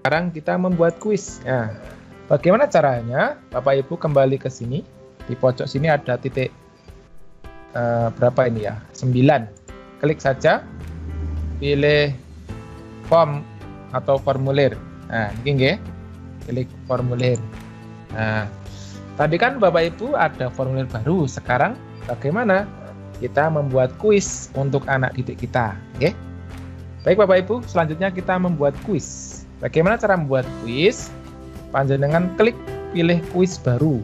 Sekarang kita membuat kuis. Nah, bagaimana caranya? Bapak Ibu kembali ke sini. Di pojok sini ada titik berapa ini ya? 9. Klik saja. Pilih form atau formulir. Nah, ini nggih. Klik formulir. Nah, tadi kan Bapak Ibu ada formulir baru. Sekarang bagaimana kita membuat kuis untuk anak didik kita? Oke? Baik Bapak Ibu, selanjutnya kita membuat kuis. Bagaimana cara membuat kuis? Panjenengan klik pilih kuis baru.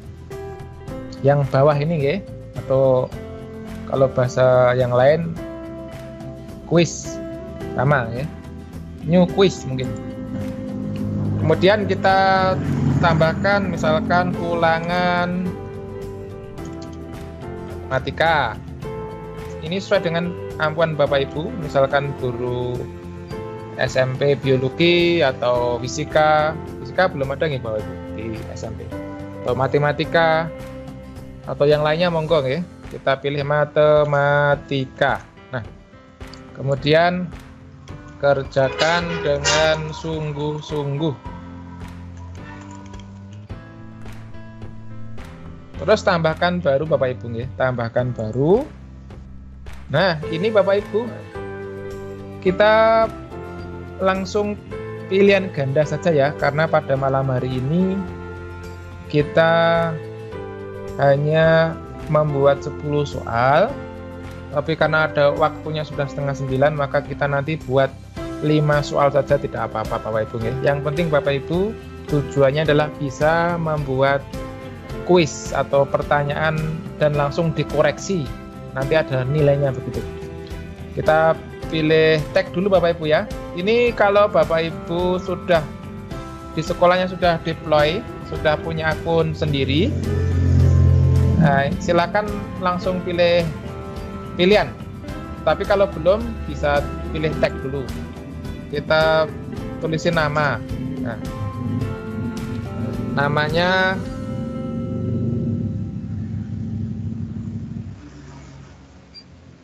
Yang bawah ini nggih, atau kalau bahasa yang lain kuis sama ya. New quiz mungkin. Kemudian kita tambahkan misalkan ulangan matematika. Ini sesuai dengan ampuan Bapak Ibu, misalkan guru SMP biologi atau fisika. Fisika belum ada nih Bapak Ibu di SMP. Atau matematika atau yang lainnya monggo ya. Kita pilih matematika. Nah, kemudian kerjakan dengan sungguh-sungguh. Terus tambahkan baru Bapak Ibu ya, tambahkan baru. Nah, ini Bapak Ibu, kita langsung pilihan ganda saja ya, karena pada malam hari ini kita hanya membuat 10 soal, tapi karena ada waktunya sudah setengah 9, maka kita nanti buat 5 soal saja, tidak apa-apa Bapak Ibu ya. Yang penting Bapak Ibu tujuannya adalah bisa membuat kuis atau pertanyaan dan langsung dikoreksi, nanti ada nilainya begitu. Kita pilih tag dulu Bapak Ibu ya. Ini kalau Bapak Ibu sudah di sekolahnya sudah deploy, sudah punya akun sendiri, nah, silakan langsung pilih pilihan. Tapi kalau belum, bisa pilih tag dulu. Kita tulisin nama. Nah, namanya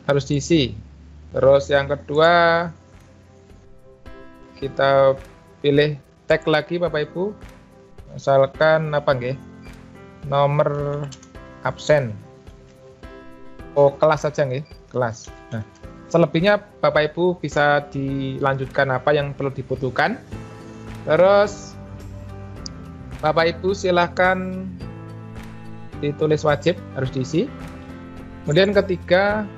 harus diisi. Terus yang kedua, kita pilih tag lagi Bapak Ibu. Misalkan apa nggih? Nomor absen. Oh, kelas saja nggih, kelas. Nah, selebihnya Bapak Ibu bisa dilanjutkan apa yang perlu dibutuhkan. Terus Bapak Ibu silahkan ditulis wajib, harus diisi. Kemudian ketiga,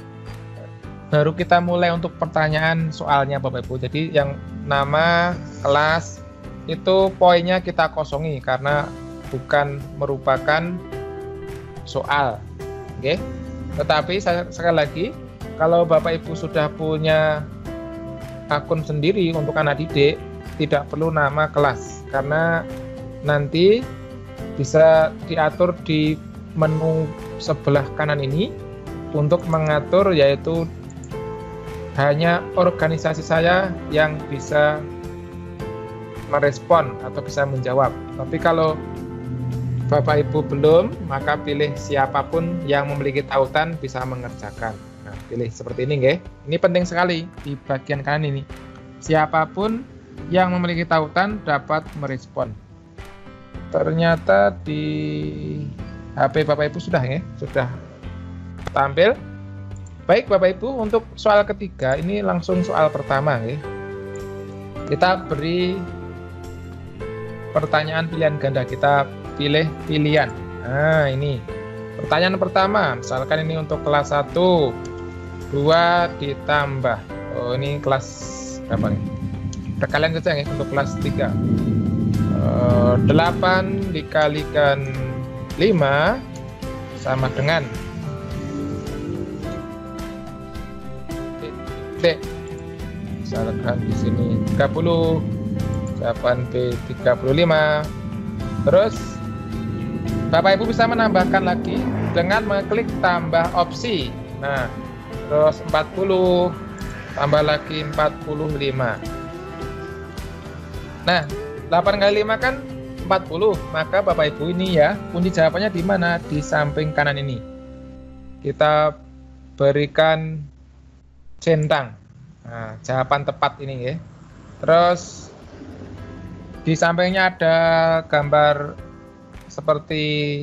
baru kita mulai untuk pertanyaan soalnya Bapak Ibu. Jadi yang nama, kelas, itu poinnya kita kosongi karena bukan merupakan soal. Oke. Tetapi sekali lagi, kalau Bapak Ibu sudah punya akun sendiri untuk anak didik, tidak perlu nama kelas, karena nanti bisa diatur di menu sebelah kanan ini untuk mengatur, yaitu hanya organisasi saya yang bisa merespon atau bisa menjawab. Tapi kalau Bapak Ibu belum, maka pilih siapapun yang memiliki tautan bisa mengerjakan. Nah, pilih seperti ini nggih. Ini penting sekali di bagian kanan ini. Siapapun yang memiliki tautan dapat merespon. Ternyata di HP Bapak Ibu sudah ya, sudah tampil. Baik Bapak Ibu, untuk soal ketiga ini langsung soal pertama ya. Kita beri pertanyaan pilihan ganda, kita pilih pilihan. Nah, ini pertanyaan pertama, misalkan ini untuk kelas 1, 2 ditambah. Oh, ini kelas berapa nih? Perkalian saja ya untuk kelas 3. 8 dikalikan 5 sama dengan D. Misalkan di sini 30, jawaban B 35. Terus Bapak Ibu bisa menambahkan lagi dengan mengklik tambah opsi. Nah, terus 40 tambah lagi 45. Nah, 8 kali 5 kan 40. Maka Bapak Ibu ini ya, kunci jawabannya di mana? Di samping kanan ini. Kita berikan centang. Nah, jawaban tepat ini ya. Terus Di sampingnya ada gambar seperti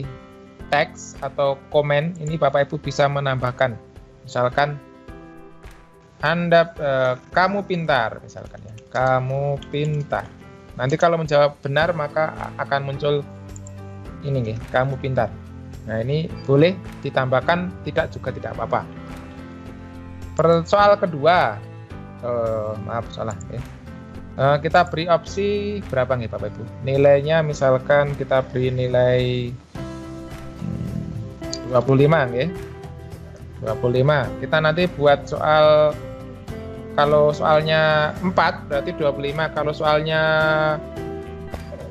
teks atau komen. Ini Bapak Ibu bisa menambahkan. Misalkan Anda kamu pintar, misalkan ya. Kamu pintar. Nanti kalau menjawab benar maka akan muncul ini nih, kamu pintar. Nah, ini boleh ditambahkan, tidak juga tidak apa-apa. Soal kedua, maaf salah ya. Kita beri opsi berapa nih Bapak Ibu? Nilainya misalkan kita beri nilai 25 ya. 25. Kita nanti buat soal, kalau soalnya 4 berarti 25, kalau soalnya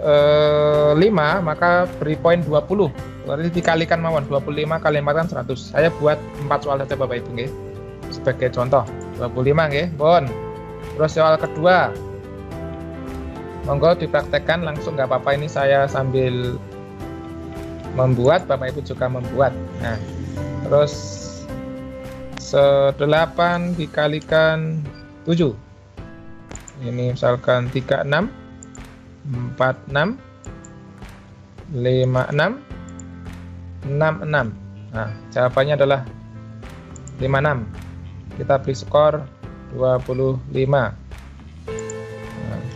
5 maka beri poin 20. Berarti dikalikan mawon, 25 kali 4 kan 100. Saya buat 4 soal saja Bapak Ibu nggih. Sebagai contoh, 25 nggih, Bon. Terus soal kedua, monggo dipraktekkan langsung, nggak apa-apa, ini saya sambil membuat, Bapak Ibu juga membuat. Nah, terus 8 dikalikan 7. Ini misalkan 36, 46, 56, 66. Nah, jawabannya adalah 56. Kita beri skor 25.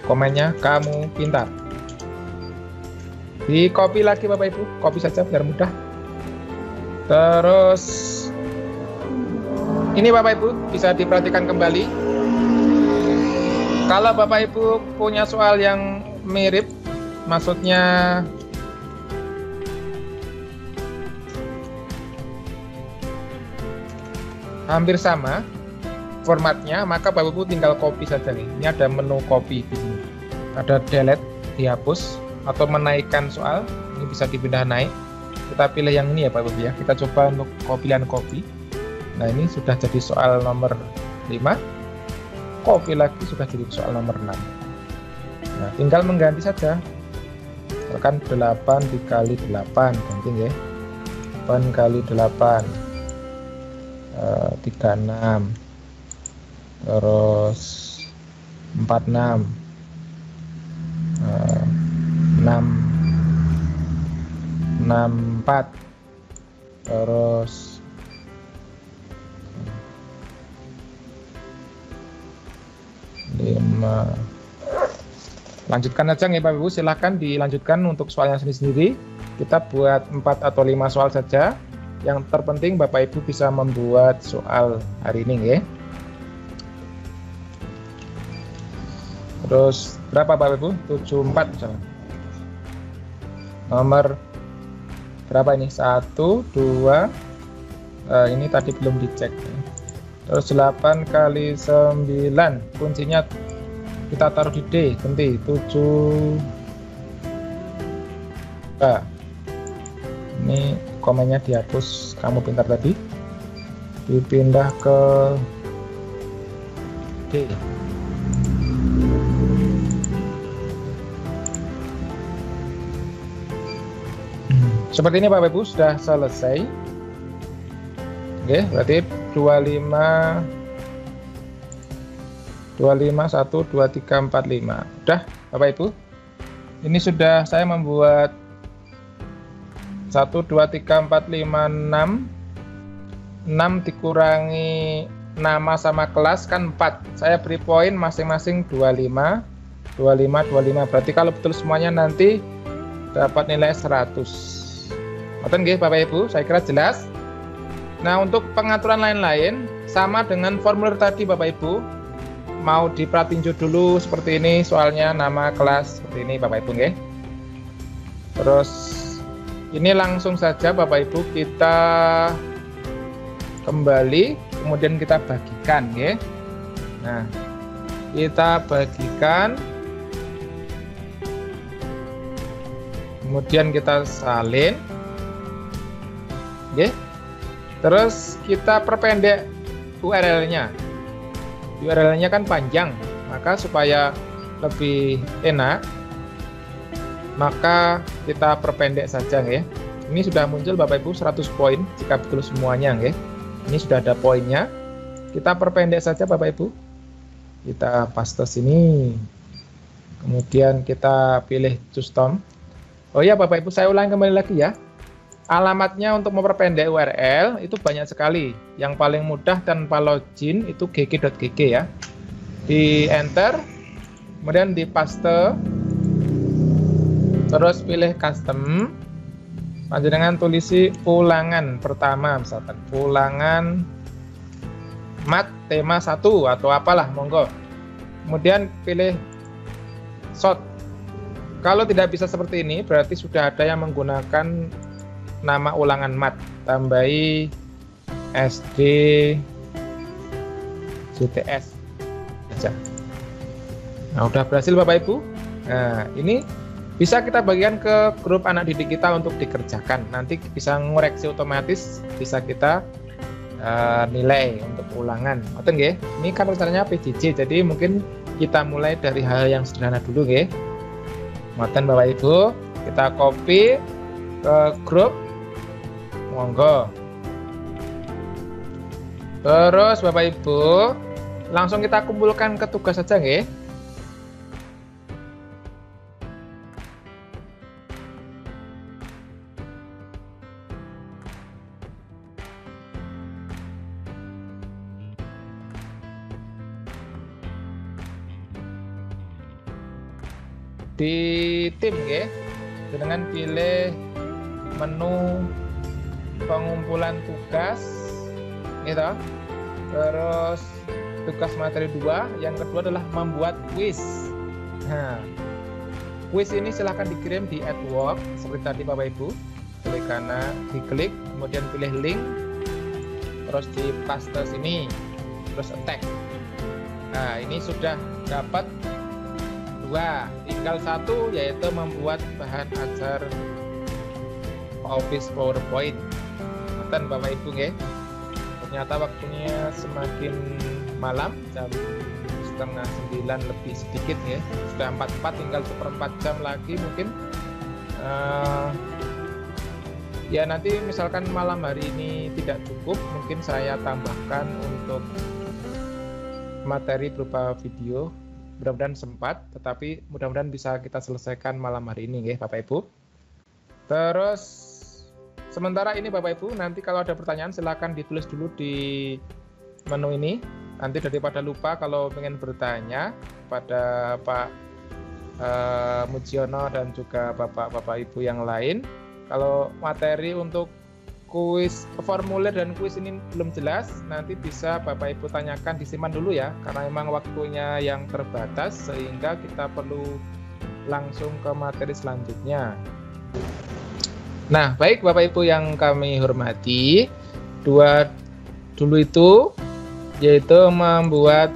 Komennya kamu pintar. Di copy lagi Bapak Ibu, copy saja biar mudah. Terus ini Bapak Ibu bisa diperhatikan kembali. Kalau Bapak Ibu punya soal yang mirip, maksudnya hampir sama formatnya, maka Bapak Ibu tinggal copy saja nih. Ini ada menu copy di sini. Ada delete, dihapus, atau menaikkan soal. Ini bisa dipindah naik. Kita pilih yang ini ya Bapak Ibu ya. Kita coba untuk pilihan copy. Nah, ini sudah jadi soal nomor 5. Copy lagi sudah jadi soal nomor 6. Nah, tinggal mengganti saja. Misalkan 8 dikali 8, ganti ya. 8 kali 8. 36. Terus 46, 64, terus 5. Lanjutkan aja nih Bapak Ibu, silahkan dilanjutkan untuk soalnya sendiri-sendiri. Kita buat 4 atau 5 soal saja. Yang terpenting Bapak Ibu bisa membuat soal hari ini ya. Terus berapa Bapak Ibu? 74 misalnya. Nomor berapa ini? 1, 2. Ini tadi belum dicek. Terus 8 kali 9. Kuncinya kita taruh di D. Ganti 7. Ini komennya dihapus, kamu pintar tadi. Dipindah ke D. Seperti ini Bapak Ibu sudah selesai. Oke, berarti 25 1 2 3 4 5. Udah Bapak Ibu. Ini sudah saya membuat 1 2 3 4 5 6. 6 dikurangi nama sama kelas kan 4. Saya beri poin masing-masing 25 25. Berarti kalau betul semuanya nanti dapat nilai 100. Oke nggih Bapak Ibu, saya kira jelas. Nah, untuk pengaturan lain-lain sama dengan formulir tadi Bapak Ibu. Mau diperhatiin dulu seperti ini, soalnya nama kelas seperti ini Bapak Ibu nggih. Terus ini langsung saja Bapak Ibu kita kembali, kemudian kita bagikan nggih. Nah, kita bagikan. Kemudian kita salin. Oke. Terus kita perpendek URL-nya. URL-nya kan panjang, maka supaya lebih enak, maka kita perpendek saja ya. Ini sudah muncul Bapak Ibu 100 poin jika betul semuanya ya. Ini sudah ada poinnya. Kita perpendek saja Bapak Ibu. Kita paste sini. Kemudian kita pilih custom. Oh ya Bapak Ibu, saya ulangi kembali lagi ya. Alamatnya untuk memperpendek URL itu banyak sekali. Yang paling mudah tanpa login itu gg.gg ya. Di enter, kemudian di paste, terus pilih custom. Panjenengan tulisi ulangan pertama, misalkan ulangan mat tema 1 atau apalah, monggo. Kemudian pilih short. Kalau tidak bisa seperti ini, berarti sudah ada yang menggunakan nama ulangan mat. Tambahi SD GTS aja. Nah, udah berhasil Bapak Ibu. Nah, ini bisa kita bagikan ke grup anak didik kita untuk dikerjakan. Nanti bisa ngoreksi otomatis, bisa kita nilai untuk ulangan. Ngoten nggih. Ini kan rencananya PJJ, jadi mungkin kita mulai dari hal yang sederhana dulu nggih. Ngoten Bapak Ibu, kita copy ke grup. Monggo. Terus Bapak Ibu, langsung kita kumpulkan ke tugas saja nggih. Di tim nggih, dengan pilih menu pengumpulan tugas gitu. Terus tugas materi 2, yang kedua adalah membuat quiz. Nah, quiz ini silahkan dikirim di @work seperti tadi Bapak Ibu. Klik kanan, diklik, kemudian pilih link, terus di paste sini, terus attack. Nah, ini sudah dapat 2, tinggal 1 yaitu membuat bahan ajar Office PowerPoint. Ngoten Bapak Ibu nggih. Ternyata waktunya semakin malam, jam 8:30 lebih sedikit ya. Sudah 4:04, tinggal 1/4 jam lagi mungkin. Ya nanti misalkan malam hari ini tidak cukup, mungkin saya tambahkan untuk materi berupa video. Mudah-mudahan sempat, tetapi mudah-mudahan bisa kita selesaikan malam hari ini ya Bapak Ibu. Terus sementara ini Bapak Ibu, nanti kalau ada pertanyaan silakan ditulis dulu di menu ini. Nanti daripada lupa, kalau ingin bertanya pada Pak Mujiono dan juga Bapak-Bapak Ibu yang lain, kalau materi untuk kuis, formulir dan kuis ini belum jelas, nanti bisa Bapak Ibu tanyakan, disimpan dulu ya, karena memang waktunya yang terbatas sehingga kita perlu langsung ke materi selanjutnya. Nah, baik Bapak Ibu yang kami hormati, 2 dulu itu yaitu membuat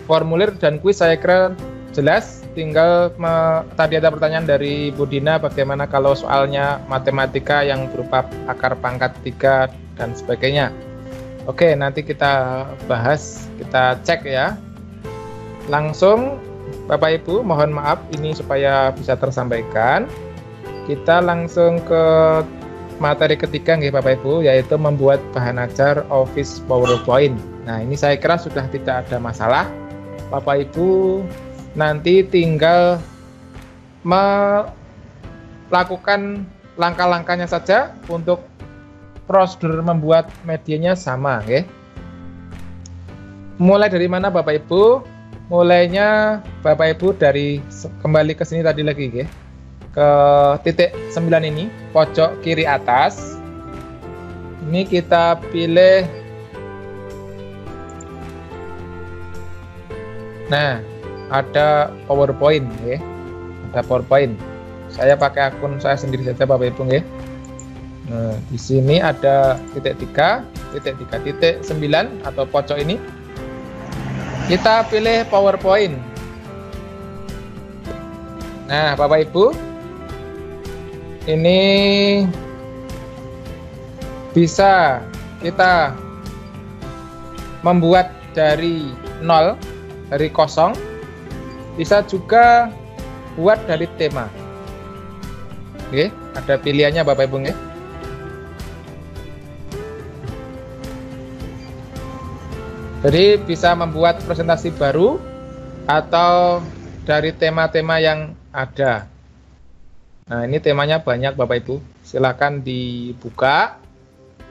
formulir dan kuis saya kira jelas. Tinggal tadi ada pertanyaan dari Bu Dina, bagaimana kalau soalnya matematika yang berupa akar pangkat 3 dan sebagainya. Oke, nanti kita bahas, kita cek ya. Langsung Bapak Ibu, mohon maaf ini supaya bisa tersampaikan. Kita langsung ke materi ketiga nih Bapak Ibu, yaitu membuat bahan ajar Office PowerPoint. Nah, ini saya kira sudah tidak ada masalah. Bapak Ibu nanti tinggal melakukan langkah-langkahnya saja. Untuk prosedur membuat medianya sama ya. Mulai dari mana Bapak Ibu? Mulainya Bapak Ibu dari kembali ke sini tadi lagi ya. Ke titik 9 ini, pojok kiri atas. Ini kita pilih. Nah, ada PowerPoint ya. Ada PowerPoint. Saya pakai akun saya sendiri saja Bapak Ibu ya. Nah, di sini ada titik 3, titik 9 atau pojok ini. Kita pilih PowerPoint. Nah, Bapak Ibu, ini bisa kita membuat dari 0, dari kosong. Bisa juga buat dari tema. Oke, ada pilihannya Bapak Ibu ya. Jadi bisa membuat presentasi baru atau dari tema-tema yang ada. Nah, ini temanya banyak Bapak Ibu. Silakan dibuka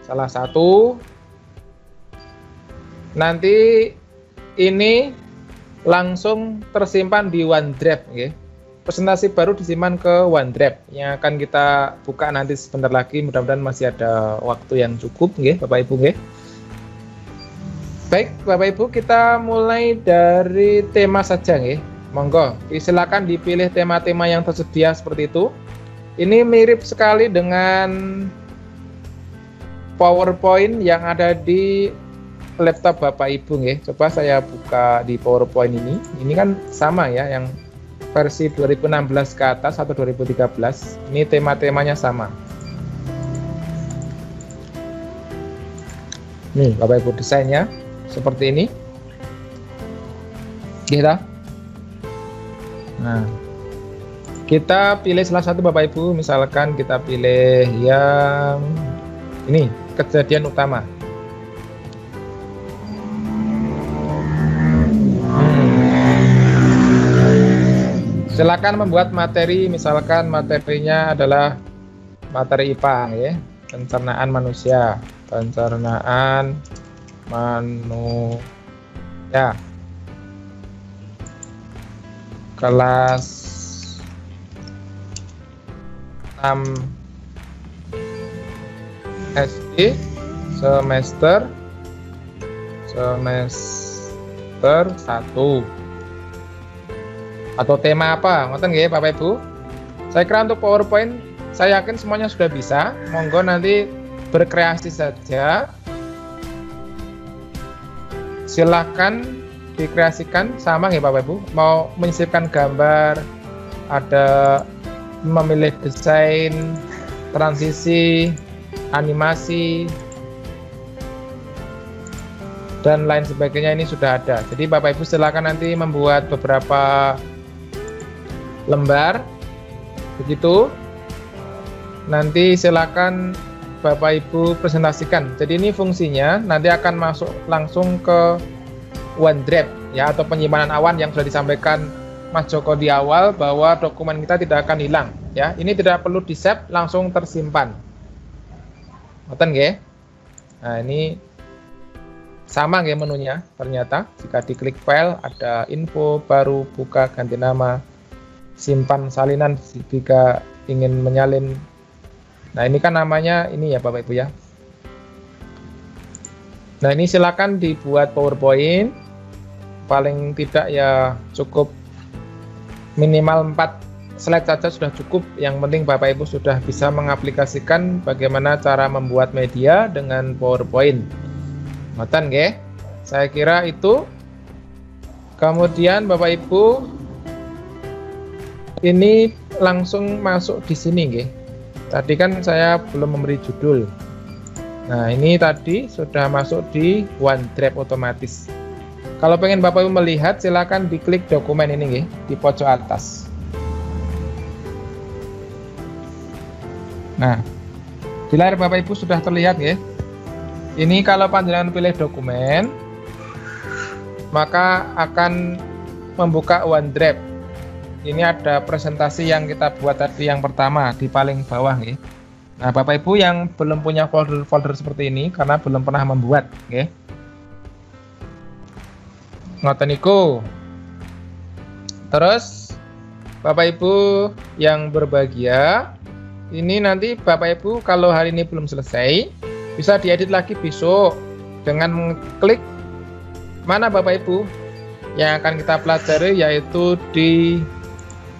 salah satu. Nanti ini langsung tersimpan di OneDrive, okay? Presentasi baru disimpan ke OneDrive yang akan kita buka nanti sebentar lagi. Mudah-mudahan masih ada waktu yang cukup, okay, Bapak Ibu, okay? Baik Bapak Ibu, kita mulai dari tema saja, okay? Monggo, silakan dipilih tema-tema yang tersedia seperti itu. Ini mirip sekali dengan PowerPoint yang ada di laptop Bapak Ibu, nggih. Coba saya buka di PowerPoint ini. Ini kan sama ya, yang versi 2016 ke atas atau 2013. Ini tema-temanya sama. Nih, Bapak Ibu, desainnya seperti ini. Kita. Nah, kita pilih salah satu Bapak Ibu, misalkan kita pilih yang ini, kejadian utama. Silakan membuat materi, misalkan materinya adalah materi IPA ya, pencernaan manusia, pencernaan manusia. Kelas 6 SD semester 1. Atau tema apa? Ngoten nggih Bapak Ibu. Saya kira untuk PowerPoint saya yakin semuanya sudah bisa. Monggo nanti berkreasi saja. Silahkan dikreasikan sama nggih Bapak Ibu. Mau menyisipkan gambar, ada memilih desain, transisi, animasi, dan lain sebagainya, ini sudah ada. Jadi Bapak Ibu silakan nanti membuat beberapa lembar begitu, nanti silakan Bapak Ibu presentasikan. Jadi ini fungsinya nanti akan masuk langsung ke OneDrive ya, atau penyimpanan awan yang sudah disampaikan Mas Joko di awal, bahwa dokumen kita tidak akan hilang ya. Ini tidak perlu di-save, langsung tersimpan. Ngoten nggih. Nah, ini sama nggih menunya ternyata. Jika diklik file ada info, baru, buka, ganti nama, simpan salinan jika ingin menyalin. Nah, ini kan namanya ini ya Bapak Ibu ya. Nah, ini silakan dibuat PowerPoint. Paling tidak ya cukup minimal 4 slide saja sudah cukup. Yang penting Bapak Ibu sudah bisa mengaplikasikan bagaimana cara membuat media dengan PowerPoint. Ngoten nggih. Saya kira itu. Kemudian Bapak Ibu ini langsung masuk di sini nggih. Tadi kan saya belum memberi judul. Nah, ini tadi sudah masuk di OneDrive otomatis. Kalau pengen Bapak Ibu melihat, silakan diklik dokumen ini nggih, di pojok atas. Nah, di layar Bapak Ibu sudah terlihat nggih. Ini kalau panjenengan pilih dokumen, maka akan membuka OneDrive. Ini ada presentasi yang kita buat tadi yang pertama di paling bawah nggih. Nah, Bapak Ibu yang belum punya folder-folder seperti ini karena belum pernah membuat nggih. Ngoten niku. Terus Bapak Ibu yang berbahagia, ini nanti Bapak Ibu kalau hari ini belum selesai, bisa diedit lagi besok dengan mengklik mana Bapak Ibu yang akan kita pelajari, yaitu di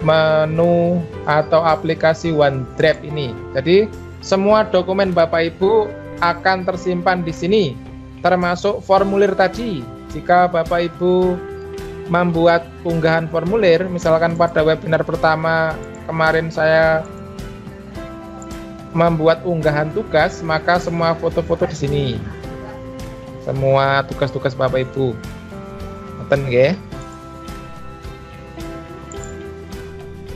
menu atau aplikasi OneDrive ini. Jadi semua dokumen Bapak Ibu akan tersimpan di sini, termasuk formulir tadi. Jika Bapak Ibu membuat unggahan formulir, misalkan pada webinar pertama kemarin saya membuat unggahan tugas, maka semua foto-foto di sini, semua tugas-tugas Bapak Ibu. Ngoten nggih.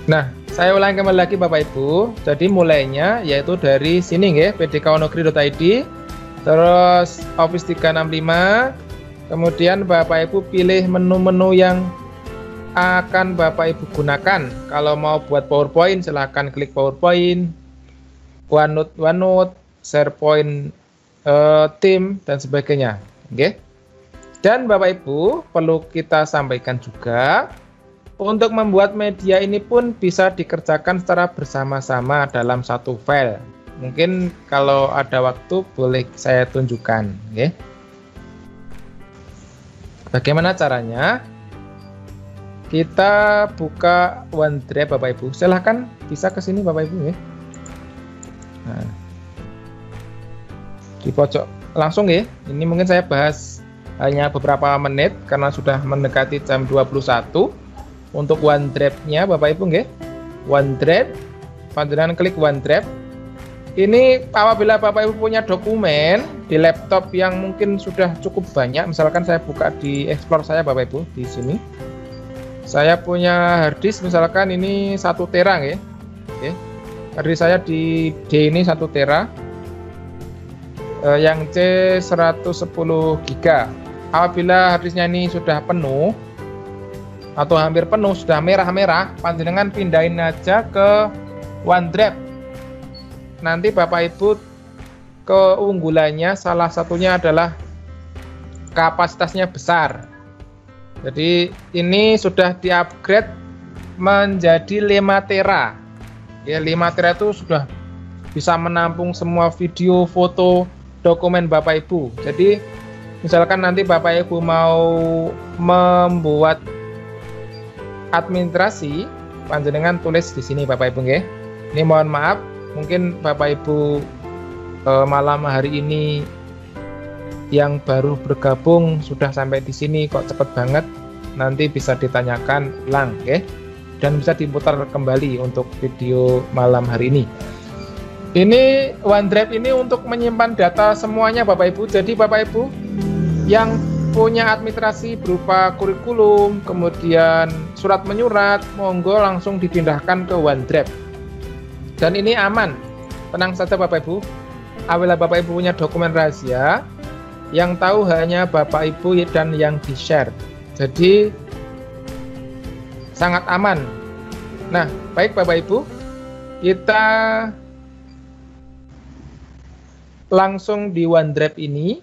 Nah, saya ulangi kembali lagi Bapak Ibu. Jadi mulainya yaitu dari sini nggih, pdkwonogiri.id, terus Office 365. Kemudian Bapak Ibu pilih menu-menu yang akan Bapak Ibu gunakan. Kalau mau buat PowerPoint, silahkan klik PowerPoint, OneNote, SharePoint, Team, dan sebagainya. Oke. Dan Bapak Ibu, perlu kita sampaikan juga, untuk membuat media ini pun bisa dikerjakan secara bersama-sama dalam satu file. Mungkin kalau ada waktu boleh saya tunjukkan. Oke. Bagaimana caranya? Kita buka OneDrive Bapak Ibu. Silahkan bisa ke sini Bapak Ibu ya. Nah, di pojok langsung ya. Ini mungkin saya bahas hanya beberapa menit karena sudah mendekati jam 21. Untuk OneDrive-nya Bapak Ibu nggih. OneDrive, panjenengan klik OneDrive. Ini apabila Bapak Ibu punya dokumen di laptop yang mungkin sudah cukup banyak, misalkan saya buka di Explore saya Bapak Ibu di sini. Saya punya harddisk misalkan ini 1 tera ya. Oke. Harddisk saya di D ini 1 tera. Yang C 110 GB. Apabila harddisknya ini sudah penuh atau hampir penuh, sudah merah-merah, panjenengan pindahin aja ke OneDrive. Nanti Bapak Ibu keunggulannya salah satunya adalah kapasitasnya besar. Jadi ini sudah di-upgrade menjadi 5 tera. Ya, 5 tera itu sudah bisa menampung semua video, foto, dokumen Bapak Ibu. Jadi misalkan nanti Bapak Ibu mau membuat administrasi, panjenengan tulis di sini Bapak Ibu nggih. Ini mohon maaf, mungkin Bapak Ibu malam hari ini yang baru bergabung sudah sampai di sini kok cepet banget, nanti bisa ditanyakan ulang, oke? Dan bisa diputar kembali untuk video malam hari ini. Ini OneDrive ini untuk menyimpan data semuanya Bapak Ibu. Jadi Bapak Ibu yang punya administrasi berupa kurikulum, kemudian surat menyurat, monggo langsung dipindahkan ke OneDrive. Dan ini aman, tenang saja Bapak Ibu. Apabila Bapak Ibu punya dokumen rahasia, yang tahu hanya Bapak Ibu dan yang di-share. Jadi sangat aman. Nah, baik Bapak Ibu, kita langsung di OneDrive ini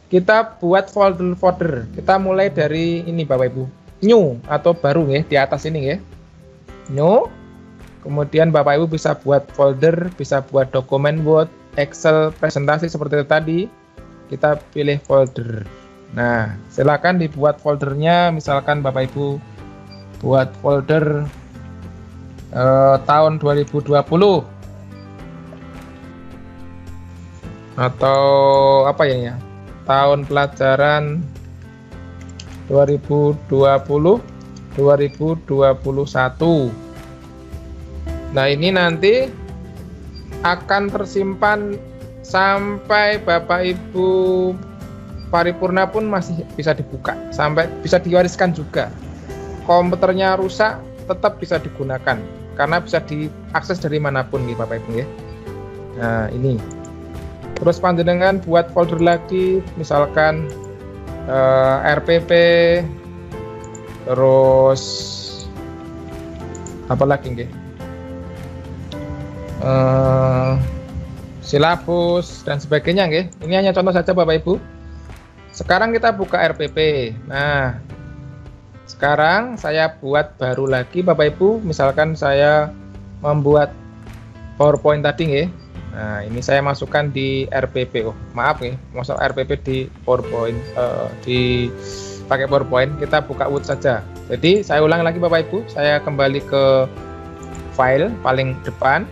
kita buat folder-folder. Kita mulai dari ini Bapak Ibu, new atau baru ya, di atas ini ya. New. Kemudian Bapak Ibu bisa buat folder, bisa buat dokumen Word, Excel, presentasi seperti itu tadi. Kita pilih folder. Nah, silakan dibuat foldernya. Misalkan Bapak Ibu buat folder tahun 2020 atau apa ya, tahun pelajaran 2020-2021. Nah, ini nanti akan tersimpan sampai Bapak Ibu paripurna pun masih bisa dibuka, sampai bisa diwariskan juga. Komputernya rusak tetap bisa digunakan karena bisa diakses dari manapun nih Bapak Ibu ya. Nah, ini. Terus panjenengan buat folder lagi, misalkan RPP, terus apa lagi nggih? Silabus dan sebagainya nggih. Ini hanya contoh saja Bapak Ibu. Sekarang kita buka RPP. Nah, sekarang saya buat baru lagi Bapak Ibu. Misalkan saya membuat PowerPoint tadi nggih. Nah, ini saya masukkan di RPP. Oh, maaf nih, masuk RPP di PowerPoint, pakai PowerPoint. Kita buka Word saja. Jadi saya ulang lagi Bapak Ibu. Saya kembali ke file paling depan.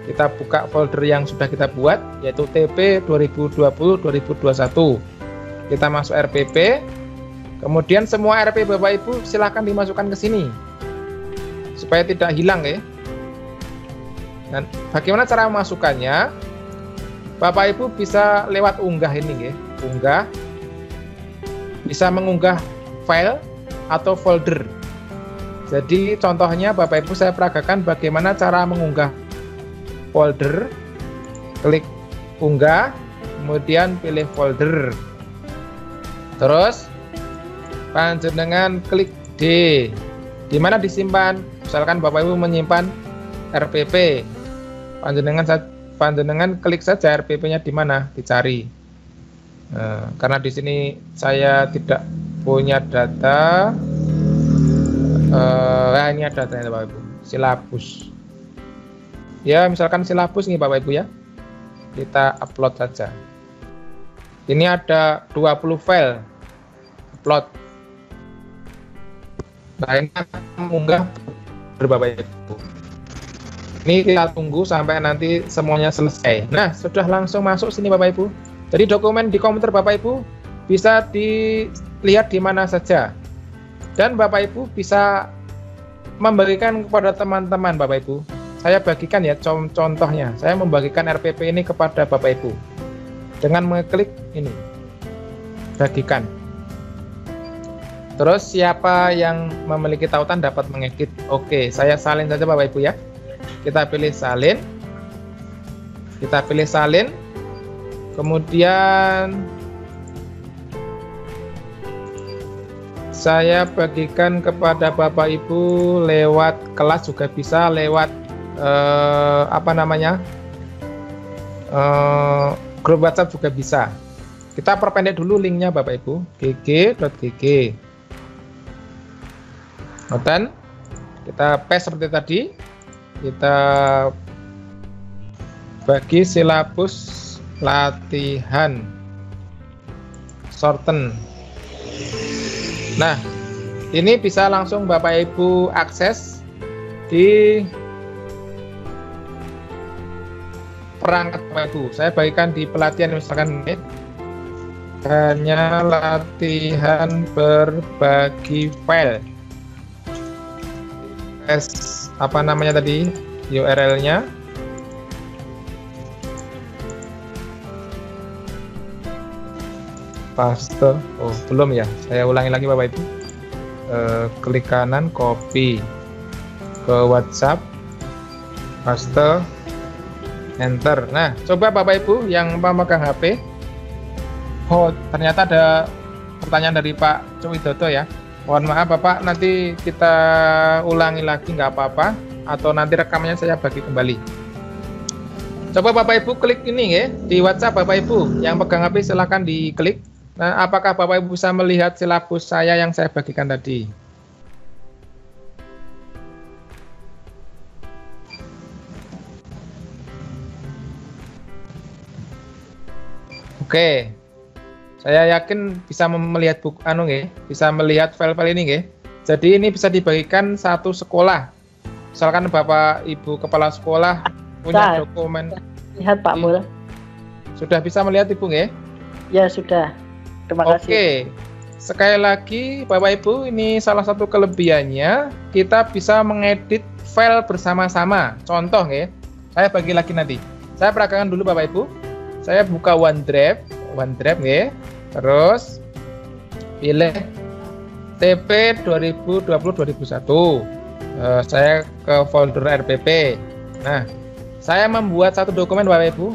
Kita buka folder yang sudah kita buat, yaitu TP 2020-2021. Kita masuk RPP. Kemudian semua RPP Bapak Ibu silahkan dimasukkan ke sini supaya tidak hilang ya. Dan bagaimana cara memasukkannya? Bapak Ibu bisa lewat unggah ini ya. Unggah. Bisa mengunggah file atau folder. Jadi contohnya Bapak Ibu saya peragakan bagaimana cara mengunggah folder. Klik unggah, kemudian pilih folder. Terus panjenengan klik D. Di mana disimpan? Misalkan Bapak Ibu menyimpan RPP, panjenengan klik saja RPP-nya di mana, dicari. Karena di sini saya tidak punya data. Ini ada datanya Bapak Ibu, silabus. Ya, misalkan silabus nih Bapak Ibu ya. Kita upload saja. Ini ada 20 file. Upload. Nah, ini akan mengunggah Bapak Ibu. Ini kita tunggu sampai nanti semuanya selesai. Nah, sudah langsung masuk sini Bapak Ibu. Jadi dokumen di komputer Bapak Ibu bisa dilihat di mana saja. Dan Bapak Ibu bisa membagikan kepada teman-teman Bapak Ibu. Saya bagikan ya contohnya. Saya membagikan RPP ini kepada Bapak Ibu. Dengan mengklik ini. Bagikan. Terus siapa yang memiliki tautan dapat mengedit. Oke, saya salin saja Bapak Ibu ya. Kita pilih salin. Kita pilih salin. Kemudian saya bagikan kepada Bapak Ibu lewat kelas juga bisa, lewat grup WhatsApp juga bisa. Kita perpendek dulu linknya Bapak Ibu, gg.gg. Noten, kita paste seperti tadi. Kita bagi silabus latihan shorten. Nah, ini bisa langsung Bapak Ibu akses di perangkat Bapak Ibu. Saya bagikan di pelatihan misalkan ini hanya latihan berbagi file. Apa namanya tadi URL-nya? Paste. Oh, belum ya. Saya ulangi lagi Bapak Ibu. Klik kanan, copy ke WhatsApp, paste, enter. Nah, coba Bapak Ibu yang pemegang HP. Oh, ternyata ada pertanyaan dari Pak Cuwidodo ya. Mohon maaf Bapak, nanti kita ulangi lagi nggak apa-apa, atau nanti rekamannya saya bagi kembali. Coba Bapak Ibu klik ini ya, di WhatsApp Bapak Ibu. Yang pegang HP silahkan diklik. Nah, apakah Bapak Ibu bisa melihat silabus saya yang saya bagikan tadi? Oke, saya yakin bisa melihat bisa melihat file-file ini nggih. Jadi ini bisa dibagikan satu sekolah. Misalkan Bapak Ibu kepala sekolah punya dokumen. Lihat Pak Mul. Sudah bisa melihat Ibu nggih? Ya sudah. Terima kasih. Oke, sekali lagi Bapak Ibu, ini salah satu kelebihannya, kita bisa mengedit file bersama-sama. Contoh ya, saya bagi lagi nanti. Saya peragakan dulu Bapak Ibu. Saya buka OneDrive ya. Terus pilih TP 2020-2021. Saya ke folder RPP. Nah, saya membuat satu dokumen Bapak Ibu,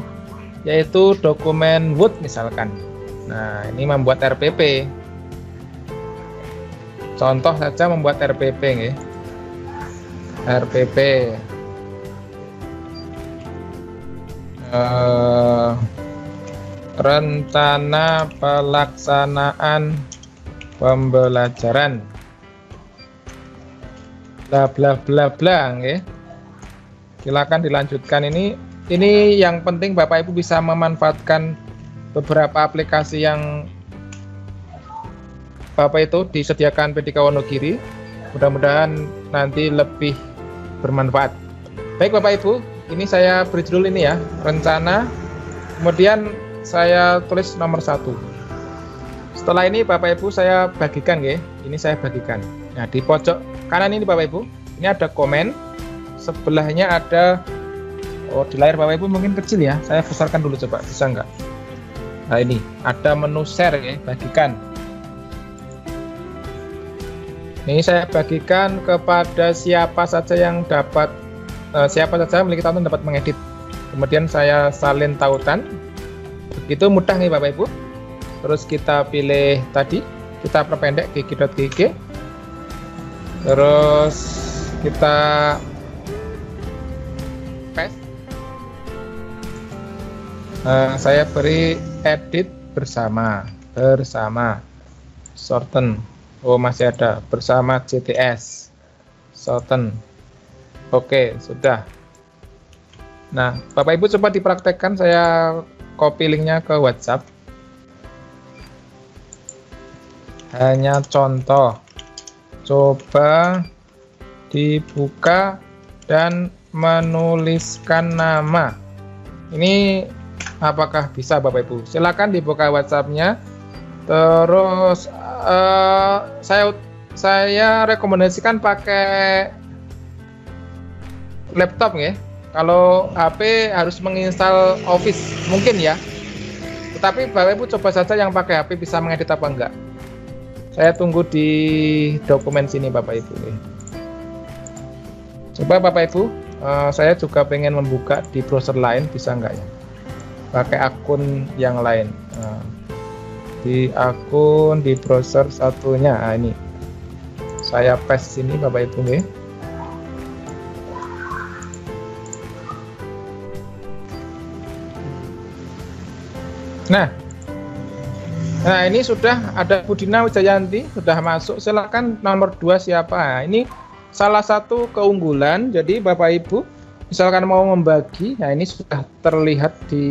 yaitu dokumen Word misalkan. Nah, ini membuat RPP. Contoh saja membuat RPP nggih. RPP. Rencana pelaksanaan pembelajaran. Bla bla bla bla nggih. Silakan dilanjutkan ini. Ini yang penting Bapak Ibu bisa memanfaatkan beberapa aplikasi yang Bapak itu disediakan PDK Wonogiri. Mudah-mudahan nanti lebih bermanfaat. Baik Bapak Ibu, ini saya beri judul ini ya, rencana. Kemudian saya tulis nomor 1. Setelah ini Bapak Ibu saya bagikan ya. Ini saya bagikan. Nah, di pojok kanan ini Bapak Ibu, ini ada komen. Sebelahnya ada di layar Bapak Ibu mungkin kecil ya. Saya besarkan dulu coba, bisa nggak? Nah, ini ada menu share ya, bagikan. Ini saya bagikan kepada siapa saja yang dapat, siapa saja memiliki tautan dapat mengedit. Kemudian saya salin tautan. Begitu mudah nih Bapak Ibu. Terus kita pilih tadi, kita perpendek gg.gg. Terus kita paste. Saya beri edit bersama shorten. Oh, masih ada bersama CTS shorten. Oke, sudah. Nah, Bapak Ibu coba dipraktekkan, saya copy linknya ke WhatsApp. Hanya contoh. Coba dibuka dan menuliskan nama. Ini apakah bisa Bapak Ibu? Silakan dibuka WhatsApp-nya. Terus saya rekomendasikan pakai laptop ya. Kalau HP harus menginstal Office mungkin ya. Tetapi Bapak Ibu coba saja yang pakai HP bisa mengedit apa enggak. Saya tunggu di dokumen sini Bapak Ibu nih. Coba Bapak Ibu, saya juga pengen membuka di browser lain, bisa enggak ya? Pakai akun yang lain. Di akun di browser satunya, ini saya paste sini Bapak Ibu nih. Nah, ini sudah ada Budina Wijayanti sudah masuk. Silakan nomor 2 siapa? Nah, ini salah satu keunggulan. Jadi Bapak Ibu misalkan mau membagi, nah ini sudah terlihat di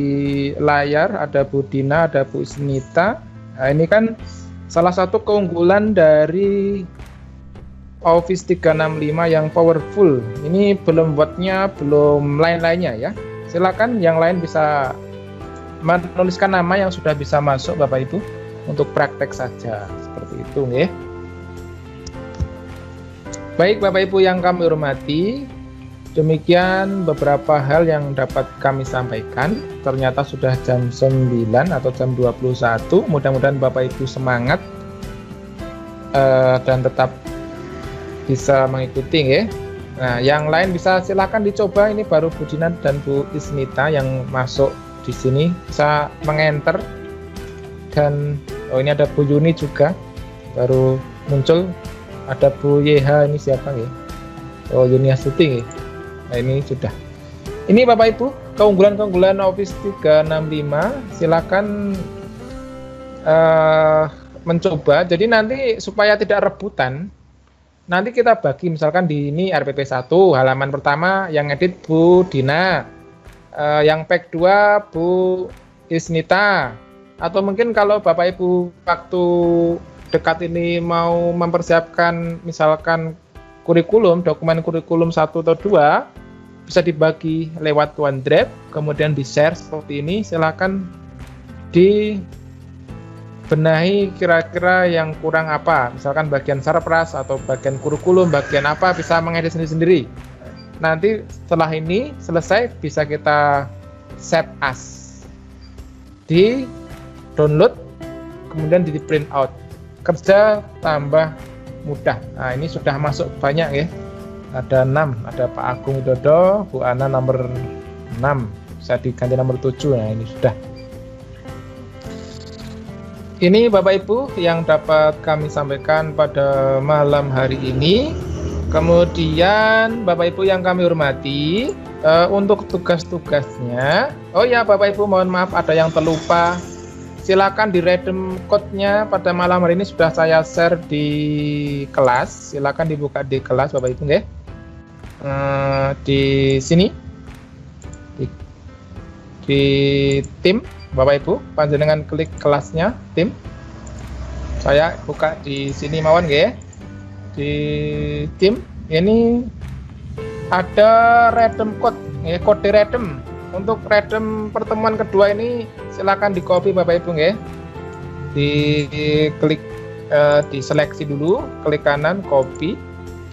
layar, ada Budina, ada Bu Isnita. Nah, ini kan salah satu keunggulan dari Office 365 yang powerful. Ini belum buatnya, belum lain-lainnya ya. Silakan yang lain bisa menuliskan nama yang sudah bisa masuk Bapak Ibu untuk praktek saja seperti itu ya. Baik Bapak Ibu yang kami hormati, demikian beberapa hal yang dapat kami sampaikan. Ternyata sudah jam 9 atau jam 21. Mudah-mudahan Bapak Ibu semangat dan tetap bisa mengikuti ya. Nah, yang lain bisa silakan dicoba. Ini baru Bu Dina dan Bu Isnita yang masuk di sini, bisa mengenter. Dan ini ada Bu Yuni juga baru muncul. Ada Bu YH, ini siapa ya? Oh, Yuni Astuti ya. Nah, ini sudah. Ini Bapak Ibu keunggulan-keunggulan Office 365. Silakan mencoba. Jadi nanti supaya tidak rebutan, nanti kita bagi misalkan di ini RPP 1 halaman pertama yang edit Bu Dina, yang pack 2 Bu Isnita, atau mungkin kalau Bapak Ibu waktu dekat ini mau mempersiapkan misalkan kurikulum, dokumen kurikulum 1 atau 2, bisa dibagi lewat OneDrive, kemudian di share seperti ini. Silakan dibenahi kira-kira yang kurang apa, misalkan bagian sarpras atau bagian kurikulum, bagian apa, bisa mengedit sendiri-sendiri. Nanti setelah ini selesai bisa kita save as, di download, kemudian di print out, kerja tambah mudah. Nah, ini sudah masuk banyak ya, ada 6, ada Pak Agung Widodo, Bu Ana nomor 6, bisa diganti nomor 7. Nah, ini sudah. Ini Bapak Ibu yang dapat kami sampaikan pada malam hari ini. Kemudian Bapak Ibu yang kami hormati, untuk tugas-tugasnya, oh ya Bapak Ibu mohon maaf ada yang terlupa. Silakan di redeem code-nya pada malam hari ini sudah saya share di kelas. Silakan dibuka di kelas Bapak Ibu nggih. Di sini di tim Bapak Ibu, panjenengan klik kelasnya tim. Saya buka di sini mawon nggih. Di tim ini ada redeem code, kode redeem. Untuk redeem pertemuan kedua ini silakan di copy Bapak Ibu nggih. Di klik diseleksi dulu, klik kanan copy.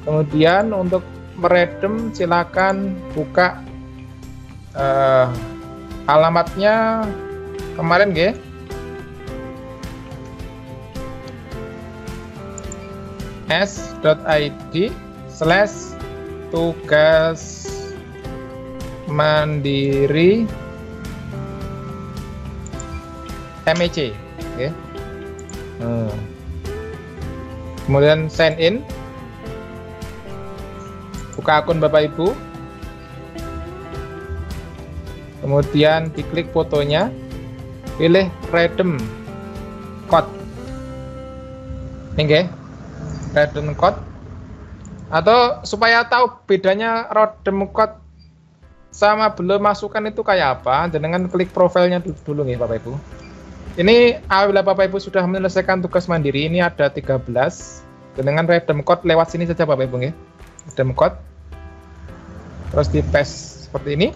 Kemudian untuk meredem silakan buka alamatnya kemarin nggih. s.id/tugas mandiri MEC, okay. Kemudian sign in, buka akun Bapak Ibu. Kemudian diklik fotonya, pilih redeem code. Ini nggih, redeem code. Atau supaya tahu bedanya redeem code sama belum masukan itu kayak apa, jenengan klik profilnya dulu nih Bapak Ibu. Ini apabila Bapak Ibu sudah menyelesaikan tugas mandiri, ini ada 13. Dengan redeem code lewat sini saja Bapak Ibu nggih. Redeem code. Terus di paste seperti ini.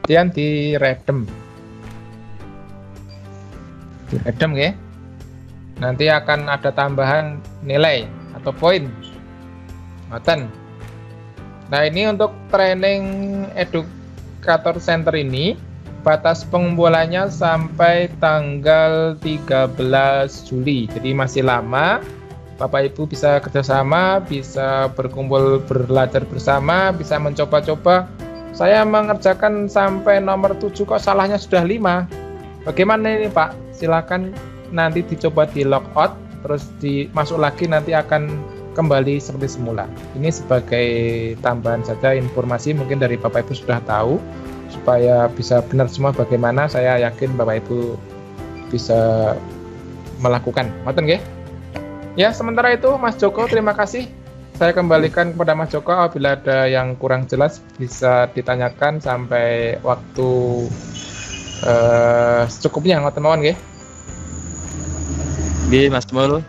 Kemudian di redeem. Di redeem nggih. Nanti akan ada tambahan nilai atau poin. Ngoten. Nah, ini untuk training educator center ini batas pengumpulannya sampai tanggal 13 Juli. Jadi masih lama. Bapak Ibu bisa kerjasama, bisa berkumpul belajar bersama, bisa mencoba-coba. Saya mengerjakan sampai nomor 7 kok salahnya sudah 5. Bagaimana ini Pak? Silakan nanti dicoba di logout, terus dimasuk lagi nanti akan kembali seperti semula. Ini sebagai tambahan saja informasi mungkin dari Bapak Ibu sudah tahu, supaya bisa benar semua bagaimana. Saya yakin Bapak Ibu bisa melakukan. Ngoten nggih? Ya, sementara itu Mas Joko, terima kasih. Saya kembalikan kepada Mas Joko. Apabila ada yang kurang jelas bisa ditanyakan sampai waktu secukupnya. Ngoten mawon nggih. Nggih, Mas Mul.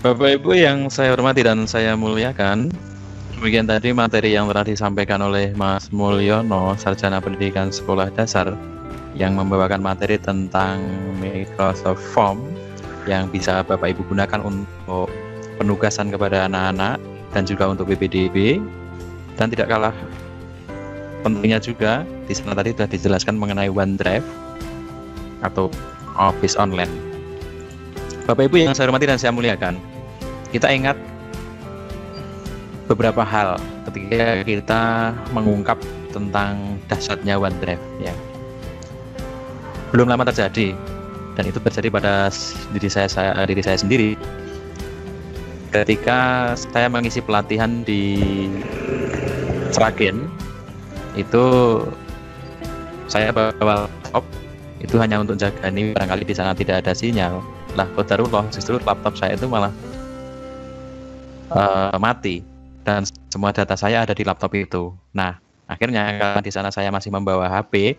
Bapak Ibu yang saya hormati dan saya muliakan, demikian tadi materi yang telah disampaikan oleh Mas Mulyono, Sarjana Pendidikan Sekolah Dasar, yang membawakan materi tentang Microsoft Form yang bisa Bapak Ibu gunakan untuk penugasan kepada anak-anak dan juga untuk BPDB. Dan tidak kalah pentingnya juga, di sana tadi sudah dijelaskan mengenai OneDrive atau Office Online. Bapak Ibu yang saya hormati dan saya muliakan, kita ingat beberapa hal ketika kita mengungkap tentang dahsyatnya OneDrive ya. Belum lama terjadi, dan itu terjadi pada diri saya sendiri ketika saya mengisi pelatihan di Sragen. Itu saya bawa laptop itu hanya untuk jaga ini, barangkali di sana tidak ada sinyal. Lah, qadarullah, justru laptop saya itu malah mati dan semua data saya ada di laptop itu. Nah, akhirnya karena di sana saya masih membawa HP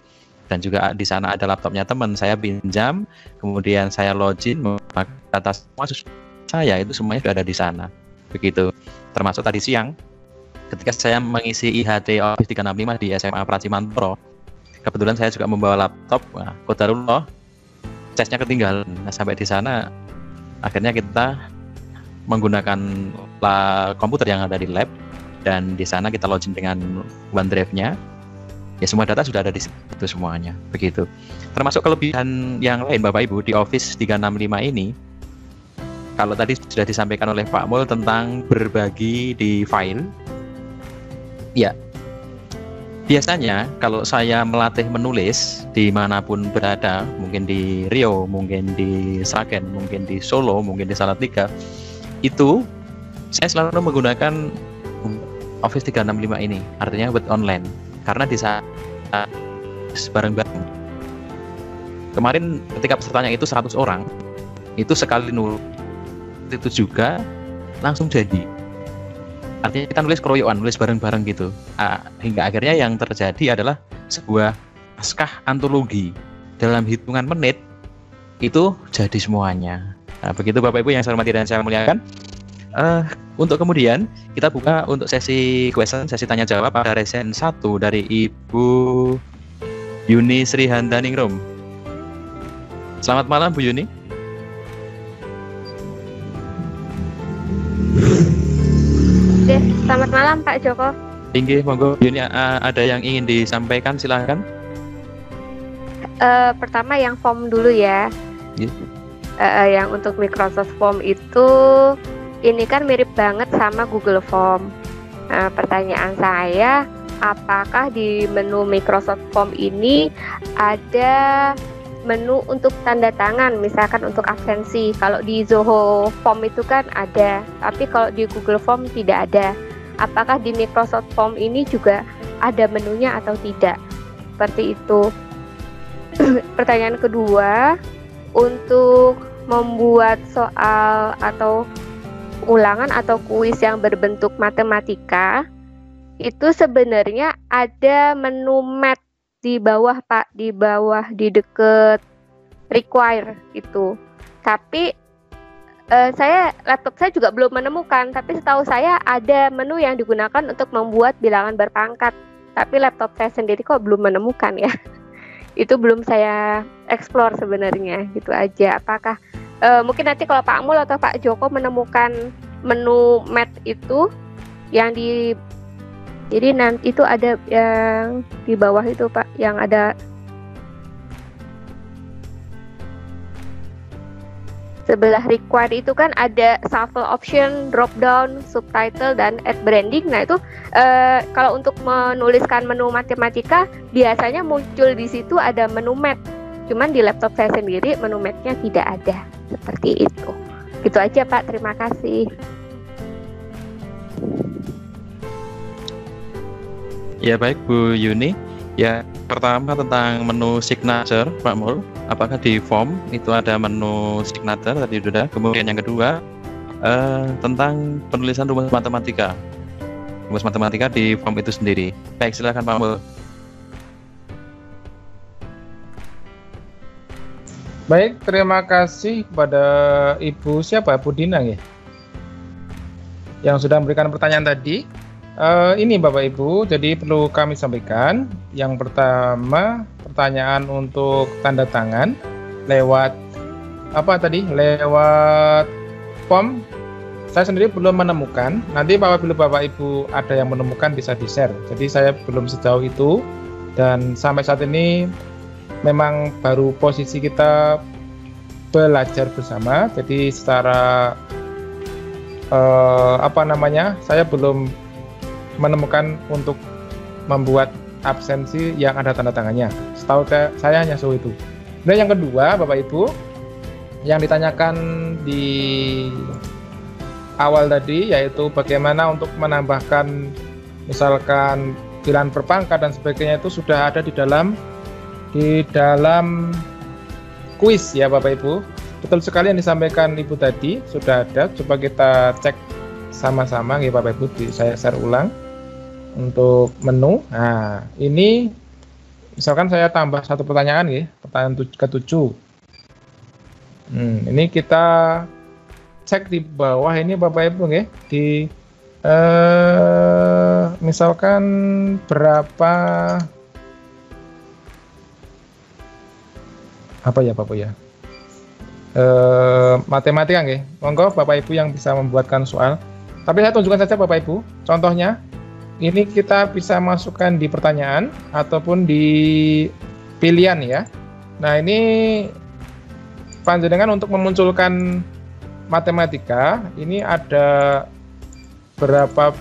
dan juga di sana ada laptopnya teman, saya pinjam, kemudian saya login, maka data semua saya itu semuanya sudah ada di sana. Begitu. Termasuk tadi siang ketika saya mengisi IHT Office 365 di SMA Pracimantoro, kebetulan saya juga membawa laptop. Nah, qadarullah, casnya ketinggalan. Nah, sampai di sana akhirnya kita menggunakan komputer yang ada di lab, dan di sana kita login dengan OneDrive-nya. Ya, semua data sudah ada di situ semuanya. Begitu. Termasuk kelebihan yang lain Bapak Ibu di Office 365 ini. Kalau tadi sudah disampaikan oleh Pak Mul tentang berbagi di file. Ya. Biasanya kalau saya melatih menulis dimanapun berada, mungkin di Riau, mungkin di Sragen, mungkin di Solo, mungkin di Salatiga, itu saya selalu menggunakan Office 365 ini, artinya Word Online, karena di saat bareng-bareng. Kemarin ketika pesertanya itu 100 orang, itu sekali nulis itu juga langsung jadi. Artinya kita nulis keroyokan, nulis bareng-bareng gitu. Hingga akhirnya yang terjadi adalah sebuah naskah antologi. Dalam hitungan menit itu jadi semuanya. Nah, begitu Bapak Ibu yang saya hormati dan saya muliakan. Untuk kemudian kita buka untuk sesi question, sesi tanya jawab pada resen 1 dari Ibu Yuni Sri Handaningrum. Selamat malam Bu Yuni. Oke, selamat malam Pak Joko. Tinggi, monggo Yuni, ada yang ingin disampaikan, silahkan. Pertama yang form dulu ya. Yang untuk Microsoft Form itu, ini kan mirip banget sama Google Form. Pertanyaan saya, apakah di menu Microsoft Form ini ada menu untuk tanda tangan, misalkan untuk absensi? Kalau di Zoho Form itu kan ada, tapi kalau di Google Form tidak ada. apakah di Microsoft Form ini juga ada menunya atau tidak. Seperti itu. Pertanyaan kedua, untuk membuat soal atau ulangan atau kuis yang berbentuk matematika, itu sebenarnya ada menu mat di bawah Pak, di bawah di deket require itu. Tapi laptop saya juga belum menemukan, tapi setahu saya ada menu yang digunakan untuk membuat bilangan berpangkat. Tapi laptop saya sendiri kok belum menemukan ya. Itu belum saya explore sebenarnya, gitu aja. Apakah mungkin nanti kalau Pak Mul atau Pak Joko menemukan menu mat itu yang di, jadi nanti itu ada yang di bawah itu Pak, yang ada sebelah required itu kan ada shuffle option, drop down, subtitle, dan add branding. Nah itu kalau untuk menuliskan menu matematika biasanya muncul di situ ada menu mat. Cuman di laptop saya sendiri menu matnya tidak ada. Seperti itu. Gitu aja Pak, terima kasih. Ya baik Bu Yuni. Ya pertama tentang menu signature Pak Mul. Apakah di form itu ada menu signature tadi sudah. Kemudian yang kedua tentang penulisan rumus matematika. Rumus matematika di form itu sendiri. Baik, silakan Pak Mul. Baik, terima kasih kepada Ibu siapa? Bu Dinang ya? Yang sudah memberikan pertanyaan tadi. Ini Bapak Ibu, jadi perlu kami sampaikan. Yang pertama, pertanyaan untuk tanda tangan lewat apa tadi? Lewat form. Saya sendiri belum menemukan. Nanti apabila Bapak Ibu ada yang menemukan bisa di-share. Jadi saya belum sejauh itu, dan sampai saat ini memang baru posisi kita belajar bersama. Jadi secara saya belum menemukan untuk membuat absensi yang ada tanda tangannya. Setahu saya hanya so itu. Dan yang kedua, Bapak Ibu, yang ditanyakan di awal tadi, yaitu bagaimana untuk menambahkan misalkan bilangan berpangkat dan sebagainya, itu sudah ada di dalam kuis ya Bapak Ibu. Betul sekali yang disampaikan Ibu tadi, sudah ada. Coba kita cek sama-sama ya Bapak Ibu. Saya share ulang untuk menu. Nah, ini misalkan saya tambah satu pertanyaan ya, pertanyaan ke-7. Ini kita cek di bawah ini Bapak Ibu ya, di misalkan berapa matematika nggih. Monggo Bapak Ibu yang bisa membuatkan soal. Tapi saya tunjukkan saja Bapak Ibu contohnya. Ini kita bisa masukkan di pertanyaan ataupun di pilihan ya. Nah, ini panjenengan untuk memunculkan matematika, ini ada berapa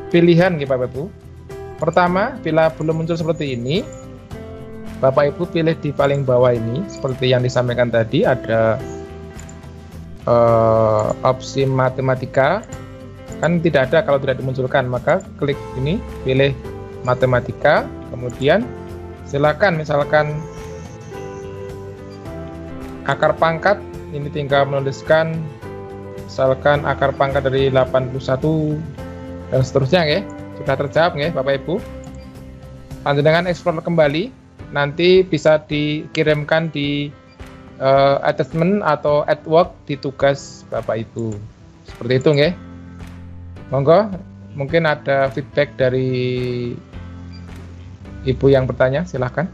pilihan gitu Bapak Ibu. Pertama, bila belum muncul seperti ini, Bapak Ibu pilih di paling bawah ini, seperti yang disampaikan tadi, ada opsi matematika. Kan tidak ada kalau tidak dimunculkan, maka klik ini, pilih matematika, kemudian silakan misalkan akar pangkat, ini tinggal menuliskan misalkan akar pangkat dari 81 dan seterusnya ya. Sudah terjawab ya Bapak Ibu. Panjenengan explore kembali, nanti bisa dikirimkan di attachment atau at work di tugas Bapak Ibu. Seperti itu ya. Monggo, mungkin ada feedback dari Ibu yang bertanya, silahkan.